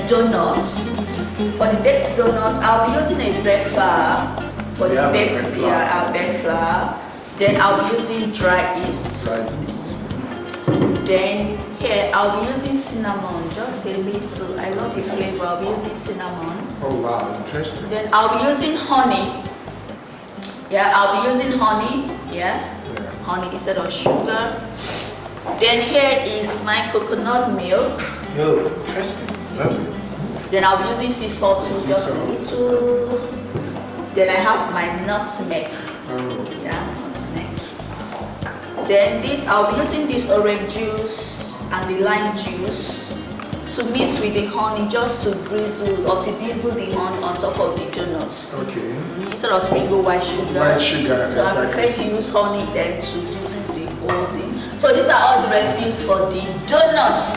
baked donuts. For the baked donuts, I'll be using a bread flour. For the baked flour. Then I'll be using dry yeast. Then here I'll be using cinnamon, just a little. I love the flavor. I'll be using cinnamon. Oh wow, interesting. Then I'll be using honey. Yeah, I'll be using honey. Yeah. Honey instead of sugar. Then here is my coconut milk. Oh, interesting. Lovely. Then I'll be using sea salt too, just a little. Then I have my nutmeg. Oh. Yeah, nutmeg. Then this, I'll be using this orange juice and the lime juice to mix with the honey, just to drizzle or to drizzle the honey on top of the donuts. Okay. Instead of sprinkle white sugar. White sugar, so I prefer to use honey then to drizzle the whole thing. So these are all the recipes for the donuts,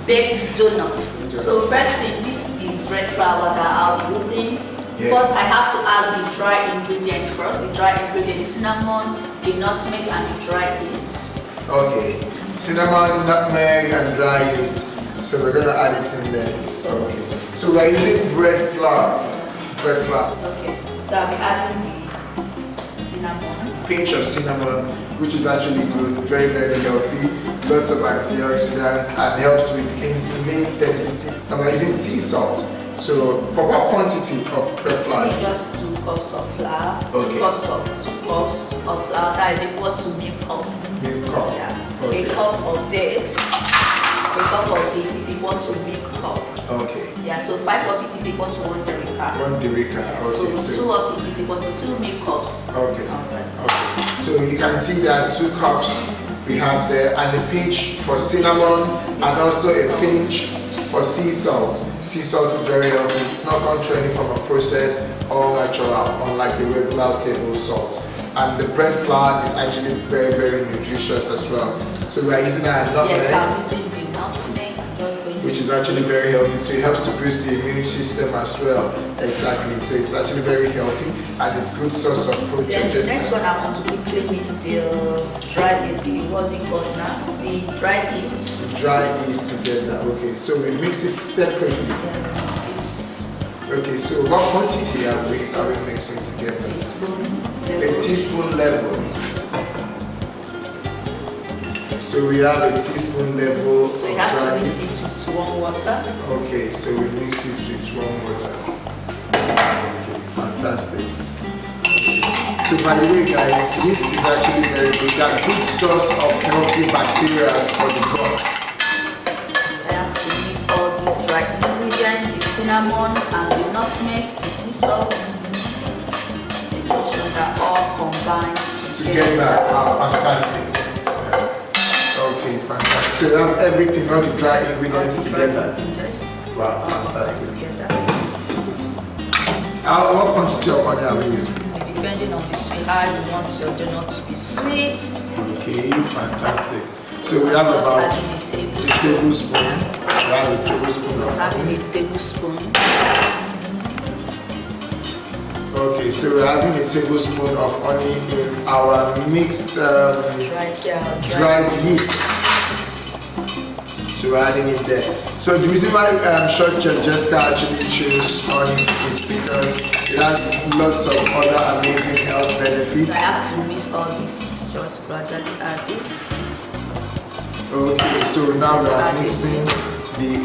baked donuts. So first thing, this is the bread flour that I'll be using. First, I have to add the dry ingredients first. The dry ingredient is cinnamon, the nutmeg, and the dry yeast. Okay. Cinnamon, nutmeg, and dry yeast. So we're gonna add it in there. Okay. So we're using bread flour. Bread flour. Okay. So I'll be adding the cinnamon. Pinch of cinnamon, which is actually good, very, very healthy. Lots of antioxidants and helps with insulin sensitivity. And we're using sea salt. So for what quantity of bread flour? It's just 2 cups of flour. Okay. 2 cups of flour. That is equal to milk cup. Milk cup. Yeah. Okay. A cup of this. A cup of this is equal to milk cup. Okay. Yeah. So 5 of it is equal to 1 derica. 1 derica. Okay. So 2 of it is equal to 2 milk cups. Okay. Alright. Okay. So you can see there are 2 cups we have there, and a pinch for cinnamon, and also a pinch for sea salt. Sea salt is very healthy. It's not contained from a process, all natural, unlike the regular table salt. And the bread flour is actually very, very nutritious as well. So we are using a nutmeg. Yes, I'm using the nutmeg. I'm just going Which to is actually very healthy. So it helps to boost the immune system as well. Exactly. So it's actually very healthy, and it's a good source of protein. Then the next one I want to quickly mix the what's it called now? The dry yeast. Dry yeast together. Okay, so we mix it separately. Yeah, mix it. Okay, so what quantity are we mixing together? A teaspoon level. So we have a teaspoon level So you of have dry to mix yeast. it with warm water. Okay, so we mix it with warm water. Okay, fantastic. So by the way guys, yeast is actually very good. They are a good source of healthy bacteria for the gut. I have to mix all these dry ingredients, the cinnamon and the nutmeg, the sea salt. Make sure that all combined Together. Wow, fantastic. Okay, fantastic. So you have everything, all the dry ingredients together. Wow, fantastic. What quantity of honey are we using? Depending on the sweet, how you want your donut to be sweet. Okay, fantastic. So we have about a tablespoon. We have a tablespoon of Having honey. a tablespoon. Okay, so we're having a tablespoon of honey in our mixed dried yeast. So we're adding it there. So the reason why Chef Jessica actually chose honey is because it has lots of other amazing health benefits. I have to mix all this, just gradually add it. Okay, so now we are mixing the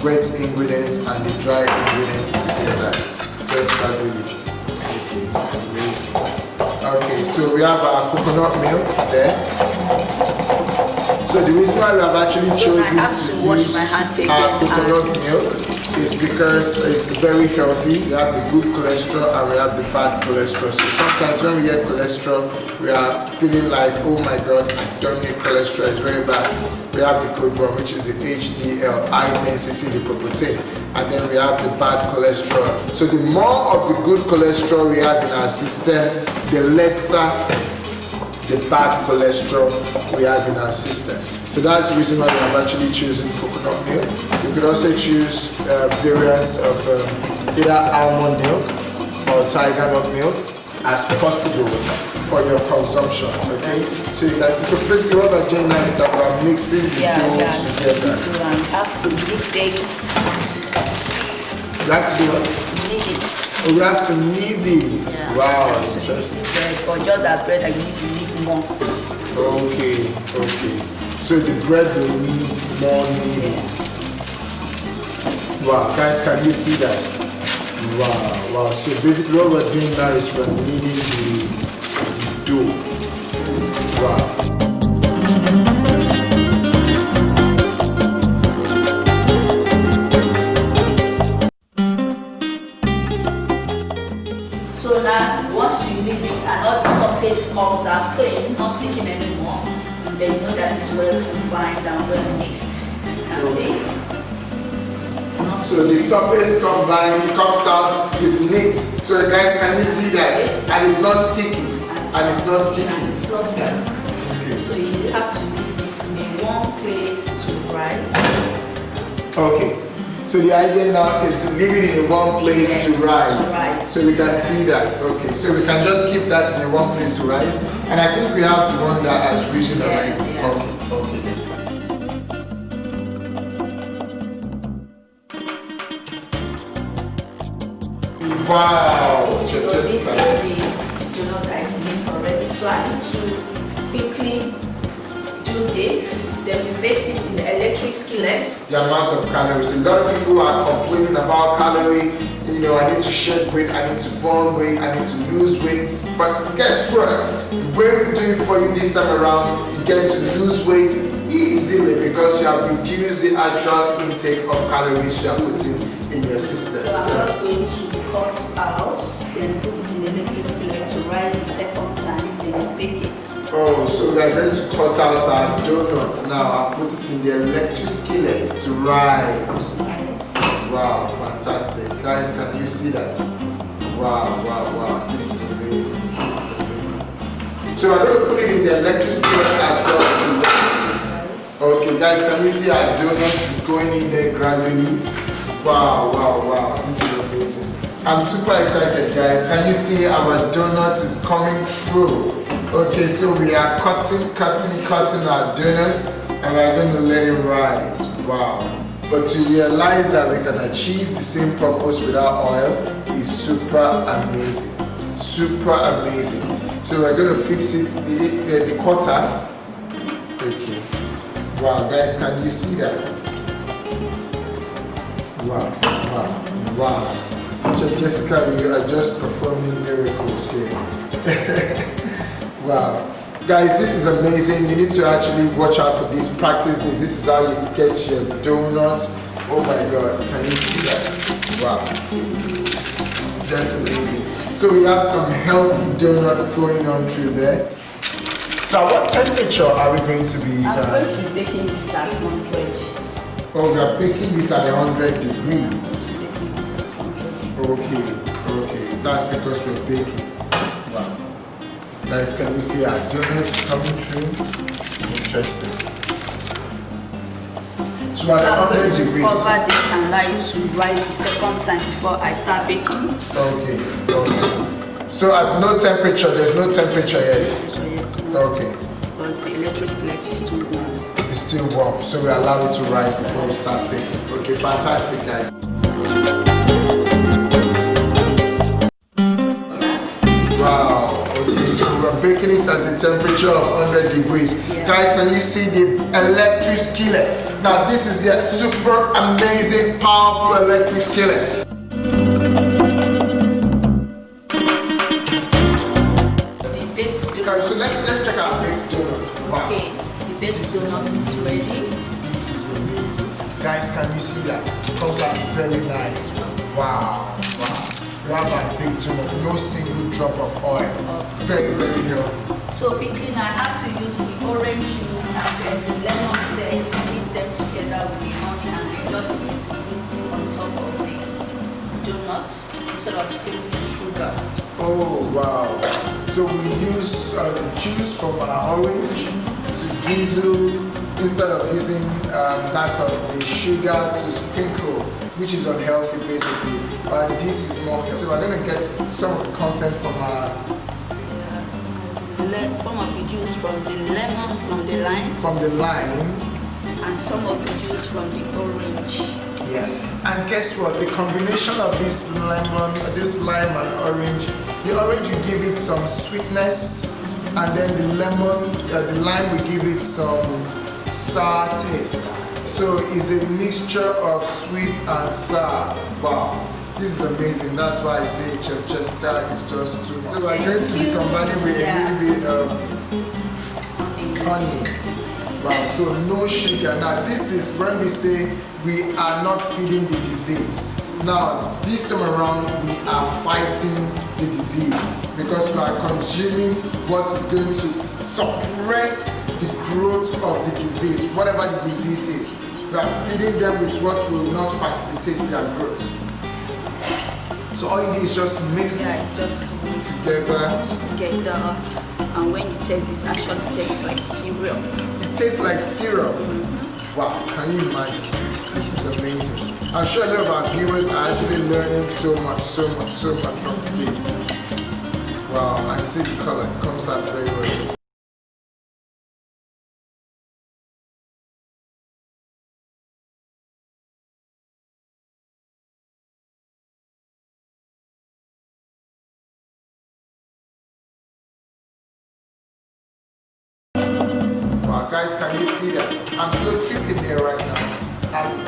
wet ingredients and the dry ingredients together. Just gradually. Okay, amazing. Okay, so we have our coconut milk there. So the reason why we have actually chosen to use our coconut milk is because it's very healthy. We have the good cholesterol and we have the bad cholesterol. So sometimes when we get cholesterol, we are feeling like, oh my god, I don't need cholesterol, it's very bad. We have the good one, which is the HDL, high density lipoprotein. And then we have the bad cholesterol. So the more of the good cholesterol we have in our system, the lesser the bad cholesterol we have in our system. So that's the reason why we have actually chosen coconut milk. You could also choose variants of either almond milk or tiger nut milk as possible for your consumption. Okay, so you can see. So basically, what we're doing now is that we're mixing the dough together. You have to mix this You have to do what? Knead it. Oh, we have to knead it. Yeah. Wow, So interesting. but just as bread, you need to knead more. Okay. So the bread will need more kneading. Wow, guys, can you see that? Wow. So basically what we're doing now is we're kneading the dough. Wow. So now, once you knead it and all the surface comes out clean, not sticking anymore, then you know that it's well combined and well mixed. You can see. It's not So the surface combined, it comes out, it's neat. So guys, can you see that? And it's not sticky. And it's not sticky. And it's fluffy. Okay. So you have to leave this in one place to rise. Okay. So the idea now is to leave it in one place Yes, to rise. to rise. So we can see that. Okay. So we can just keep that in one place to rise. And I think we have the one that has risen already. Yes, yeah. Okay. Wow. So this is the donut that is made already. So I need to quickly do this. Then we baked it in the electric skillet. The amount of calories. A lot of people are complaining about calorie. You know, I need to shed weight, I need to burn weight, I need to lose weight. But guess what? The way we do it for you this time around, you get to lose weight easily because you have reduced the actual intake of calories you are putting in your system. So I'm just going to cut out, then put it in the electric skillet to rise the second time, then bake it. Oh, so we are going to cut out our donuts now and put it in the electric skillet to rise. Yes. Wow, fantastic. Guys, can you see that? Wow. This is amazing. So I'm going to put it in the electric skillet as well to rise. Okay, guys, can you see our donut is going in there gradually? Wow. This is amazing. I'm super excited, guys. Can you see our donut is coming through? Okay, so we are cutting our donut and we're going to let it rise. Wow. But to realize that we can achieve the same purpose without oil is super amazing. So we're going to fix it, the quarter. Okay. Wow, guys, can you see that? Wow. Jessica, you are just performing miracles here. Wow. Guys, this is amazing. You need to actually watch out for this, practice this. This is how you get your donut. Oh my God, can you see that? Wow. That's amazing. So we have some healthy donuts going on through there. So at what temperature are we going to be? I'm going to be baking this at 100. Oh, we are baking this at 100 degrees. Baking this at 100. Okay. That's because we're baking. Wow. Guys, can you see our donuts coming through? Interesting. So at I'm going 100 to degrees. cover this and allow it to rise the second time before I start baking. Okay. So at no temperature, there's no temperature yet. So yet, Okay. because the electric skillet is too warm. It's still warm, so we allow it to rise before we start baking. Okay, fantastic, guys. Wow. Okay, so we're baking it at the temperature of 100 degrees. Yeah. Guys, can you see the electric skillet? Now, this is the super amazing, powerful electric skillet. The baked donut. Guys, so let's check out baked donut. Wow. Okay, the baked donut is ready. This is amazing. Guys, can you see that? It comes out very nice. Wow. We have our baked donut, no single drop of oil. Very healthy. So quickly now I have to use the orange juice and then the lemon zest, mix them together with the honey and then just use it to mix it on top of the donuts instead of sprinkling sugar. Oh wow. So we use the juice from our orange to drizzle instead of using that of the sugar to sprinkle, which is unhealthy basically. And this is more healthy. So we're going to get some of the content from our Some of the juice from the lemon, from the lime, from the lime. and some of the juice from the orange. Yeah. And guess what? The combination of this lemon, this lime and orange, the orange will give it some sweetness, and then the lemon, the lime will give it some sour taste. So it's a mixture of sweet and sour. Wow, this is amazing. That's why I say Chef Jessica is just too much. So we're going to be combining with a little bit of honey. Wow, so no sugar. Now this is when we say we are not feeding the disease. Now this time around we are fighting the disease because we are consuming what is going to suppress the growth of the disease, whatever the disease is. We are feeding them with what will not facilitate their growth. So all you do is just mix it's just mixed together. And when you taste this, actually tastes like cereal. It tastes like syrup. Wow, can you imagine? This is amazing. I'm sure a lot of our viewers are actually learning so much from today. Wow, and see the color, it comes out very well. Wow, guys, can you see that? I'm so cute in here right now. I'm